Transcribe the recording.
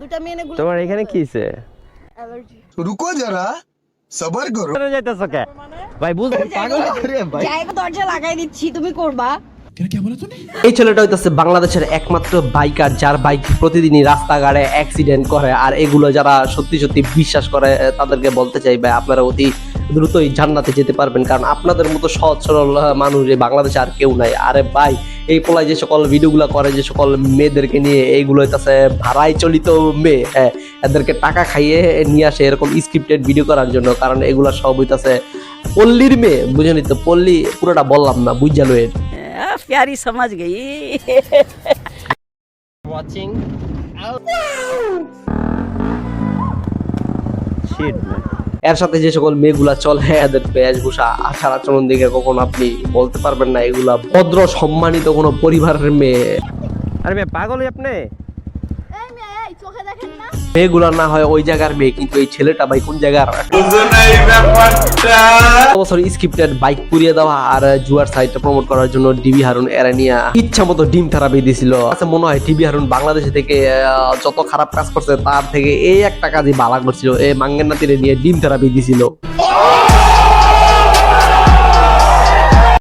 দুইটা মেয়ে এনে তোমার এখানে কি হইছে? অ্যালার্জি। रुको जरा सबर करो কোথায় যাইতেছো কে? ভাই বুঝ পাগল করে ভাই। জায়গা দরজা লাগাই দিচ্ছি, তুমি করবা। এই ছেলেটা হইতাছে বাংলাদেশের একমাত্র বাইকার যার বাইক প্রতিদিনই রাস্তাঘাটে অ্যাক্সিডেন্ট করে। আর এগুলো যারা সত্যি সত্যি বিশ্বাস করে তাদেরকে বলতে চাইবে আপনারা অতি দ্রুতই জান্নাতে যেতে পারবেন, কারণ আপনাদের মতো সহজ সরল মানুষ এই বাংলাদেশে আর কেউ নাই। আরে ভাই, এই পোলায় যে সকল ভিডিওগুলো করে, যে সকল মেয়েদেরকে নিয়ে, এইগুলো হইতাছে ভাড়ায় চলিত মেয়ে। হ্যাঁ, এদেরকে টাকা খাইয়ে নিয়ে আসে এরকম স্ক্রিপ্টেড ভিডিও করার জন্য, কারণ এগুলা সব হইতাছে পল্লীর মেয়ে। বুঝেনি তো, পল্লী পুরোটা বললাম না, বুঝালো এর। प्यारी समझ गई। Watching shit man. এর সাথে যে সকল মেয়েগুলা চলে, এদের বেশভূষা, আচার আচরণ দেখে কখন আপনি বলতে পারবেন না এগুলা ভদ্র সম্মানিত কোনো পরিবারের মেয়ে। আরে মেয়ে পাগলই আপনি? এই মেয়ে, এই চোখে দেখেন না? মেয়েগুলা না হয় ওই জায়গার মেয়ে, কিন্তু এই ছেলেটা ভাই কোন জায়গার? বছর স্ক্রিপ্টেড বাইক পুড়িয়ে দেওয়া আর জুয়ার সাইটটা প্রমোট করার জন্য ডিবি হারুন এরা নিয়ে ইচ্ছা মতো ডিম থেরাপি দিছিল। আচ্ছা, মনে হয় ডিবি হারুন বাংলাদেশে থেকে যত খারাপ কাজ করছে তার থেকে এই একটা কাজই ভালো করছিল, এই মাঙ্গের নাতিরে নিয়ে ডিম থেরাপি দিছিল।